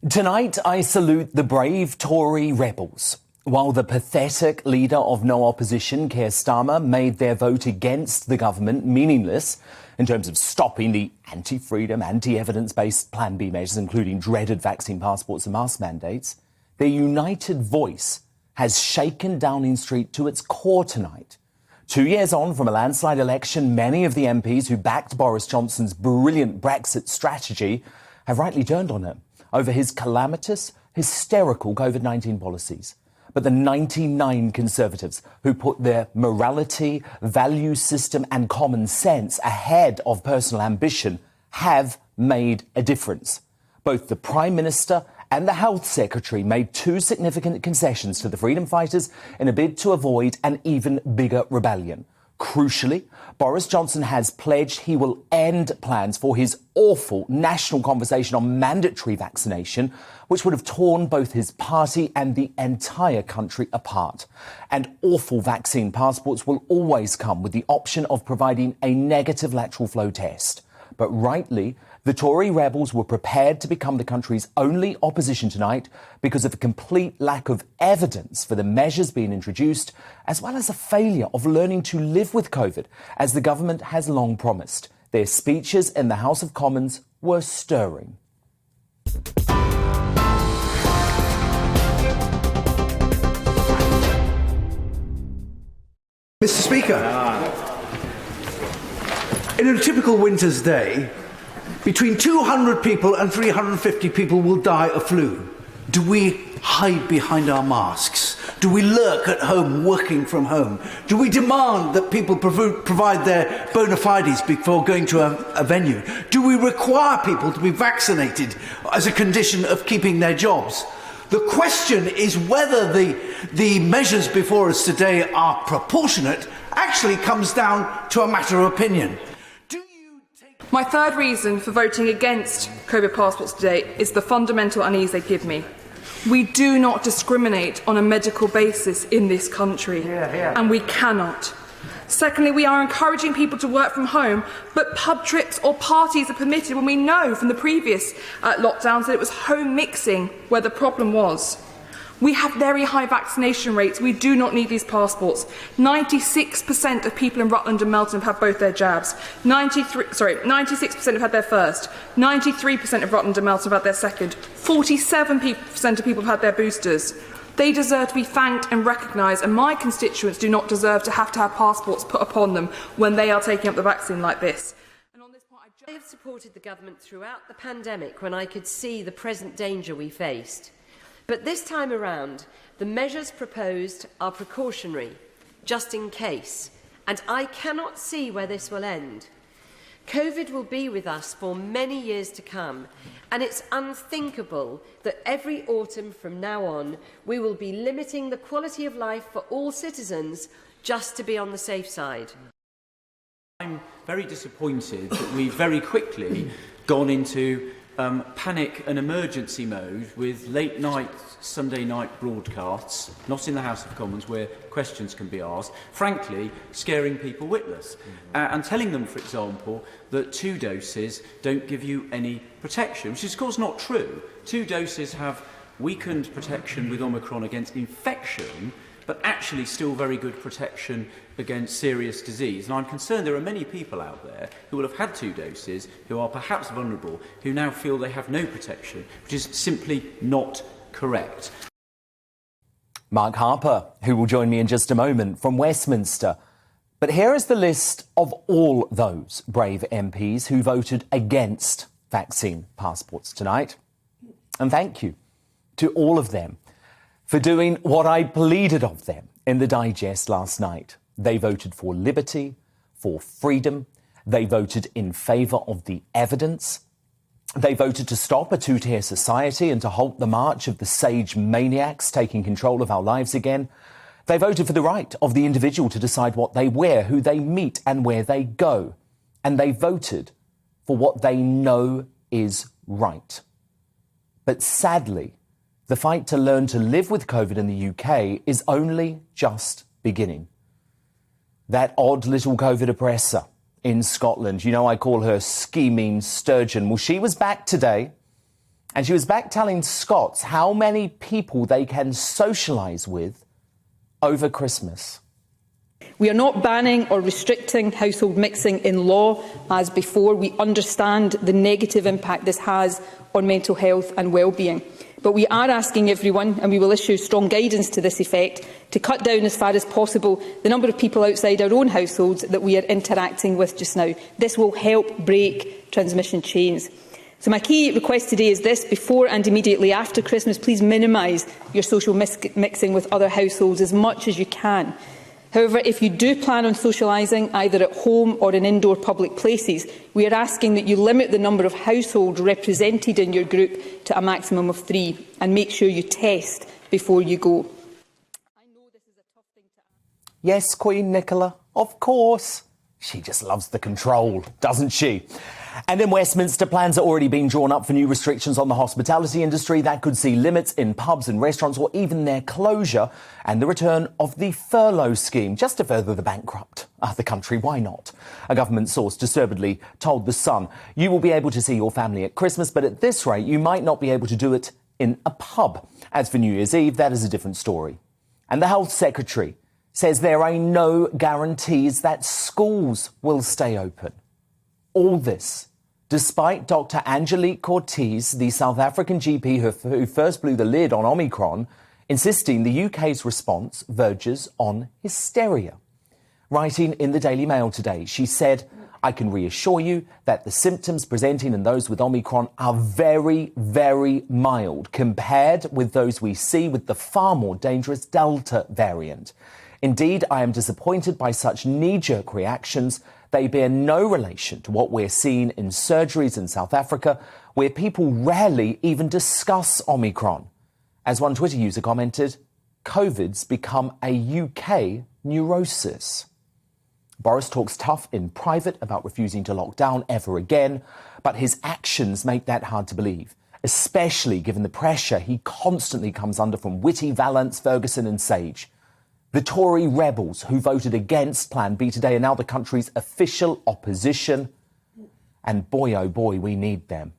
Tonight, I salute the brave Tory rebels. While the pathetic leader of no opposition, Keir Starmer, made their vote against the government meaningless in terms of stopping the anti-freedom, anti-evidence-based Plan B measures, including dreaded vaccine passports and mask mandates, their united voice has shaken Downing Street to its core tonight. 2 years on from a landslide election, many of the MPs who backed Boris Johnson's brilliant Brexit strategy have rightly turned on him over his calamitous, hysterical COVID-19 policies. But the 99 Conservatives who put their morality, value system and common sense ahead of personal ambition have made a difference. Both the Prime Minister and the Health Secretary made two significant concessions to the freedom fighters in a bid to avoid an even bigger rebellion. Crucially, Boris Johnson has pledged he will end plans for his awful national conversation on mandatory vaccination, which would have torn both his party and the entire country apart. And awful vaccine passports will always come with the option of providing a negative lateral flow test. But rightly, the Tory rebels were prepared to become the country's only opposition tonight because of a complete lack of evidence for the measures being introduced, as well as a failure of learning to live with COVID, as the government has long promised. Their speeches in the House of Commons were stirring. Mr. Speaker, in a typical winter's day, between 200 people and 350 people will die of flu. Do we hide behind our masks? Do we lurk at home, working from home? Do we demand that people provide their bona fides before going to a venue? Do we require people to be vaccinated as a condition of keeping their jobs? The question is whether the measures before us today are proportionate actually comes down to a matter of opinion. My third reason for voting against COVID passports today is the fundamental unease they give me. We do not discriminate on a medical basis in this country, and we cannot. Secondly, we are encouraging people to work from home, but pub trips or parties are permitted when we know from the previous lockdowns that it was home mixing where the problem was. We have very high vaccination rates. We do not need these passports. 96% of people in Rutland and Melton have had both their jabs. 96% have had their first. 93% of Rutland and Melton have had their second. 47% of people have had their boosters. They deserve to be thanked and recognised, and my constituents do not deserve to have passports put upon them when they are taking up the vaccine like this. I have supported the government throughout the pandemic when I could see the present danger we faced. But this time around, the measures proposed are precautionary, just in case, and I cannot see where this will end. COVID will be with us for many years to come, and it's unthinkable that every autumn from now on we will be limiting the quality of life for all citizens just to be on the safe side. I'm very disappointed that we've very quickly gone into panic and emergency mode with late night, Sunday night broadcasts, not in the House of Commons where questions can be asked, frankly scaring people witless and telling them, for example, that 2 doses don't give you any protection, which is of course not true. 2 doses have weakened protection with Omicron against infection, but actually still very good protection against serious disease. And I'm concerned there are many people out there who will have had 2 doses, who are perhaps vulnerable, who now feel they have no protection, which is simply not correct. Mark Harper, who will join me in just a moment from Westminster. But here is the list of all those brave MPs who voted against vaccine passports tonight. And thank you to all of them for doing what I pleaded of them in the digest last night. They voted for liberty, for freedom. They voted in favour of the evidence. They voted to stop a two-tier society and to halt the march of the sage maniacs taking control of our lives again. They voted for the right of the individual to decide what they wear, who they meet and where they go. And they voted for what they know is right. But sadly, the fight to learn to live with COVID in the UK is only just beginning. That odd little COVID oppressor in Scotland, you know I call her scheming sturgeon, well, she was back today And she was back telling Scots how many people they can socialise with over Christmas. We are not banning or restricting household mixing in law as before. We understand the negative impact this has on mental health and well-being. But we are asking everyone, and we will issue strong guidance to this effect, to cut down as far as possible the number of people outside our own households that we are interacting with just now. This will help break transmission chains. So my key request today is this: before and immediately after Christmas, please minimise your social mixing with other households as much as you can. However, if you do plan on socialising, either at home or in indoor public places, we are asking that you limit the number of households represented in your group to a maximum of 3, and make sure you test before you go. I know this is a tough thing to ask. Yes, Queen Nicola, of course. She just loves the control, doesn't she? And in Westminster, plans are already being drawn up for new restrictions on the hospitality industry that could see limits in pubs and restaurants, or even their closure, and the return of the furlough scheme, just to further the bankrupt the country. Why not? A government source disturbedly told The Sun, "You will be able to see your family at Christmas, but at this rate, you might not be able to do it in a pub." As for New Year's Eve, that is a different story. And the Health Secretary says there are no guarantees that schools will stay open. All this despite Dr. Angelique Cortez, the South African GP who first blew the lid on Omicron, insisting the UK's response verges on hysteria. Writing in the Daily Mail today, she said, "I can reassure you that the symptoms presenting in those with Omicron are very, very mild compared with those we see with the far more dangerous Delta variant. Indeed, I am disappointed by such knee-jerk reactions. They bear no relation to what we're seeing in surgeries in South Africa, where people rarely even discuss Omicron." As one Twitter user commented, COVID's become a UK neurosis. Boris talks tough in private about refusing to lock down ever again, but his actions make that hard to believe, especially given the pressure he constantly comes under from Whitty, Vallance, Ferguson and Sage. The Tory rebels who voted against Plan B today are now the country's official opposition. And boy, oh boy, we need them.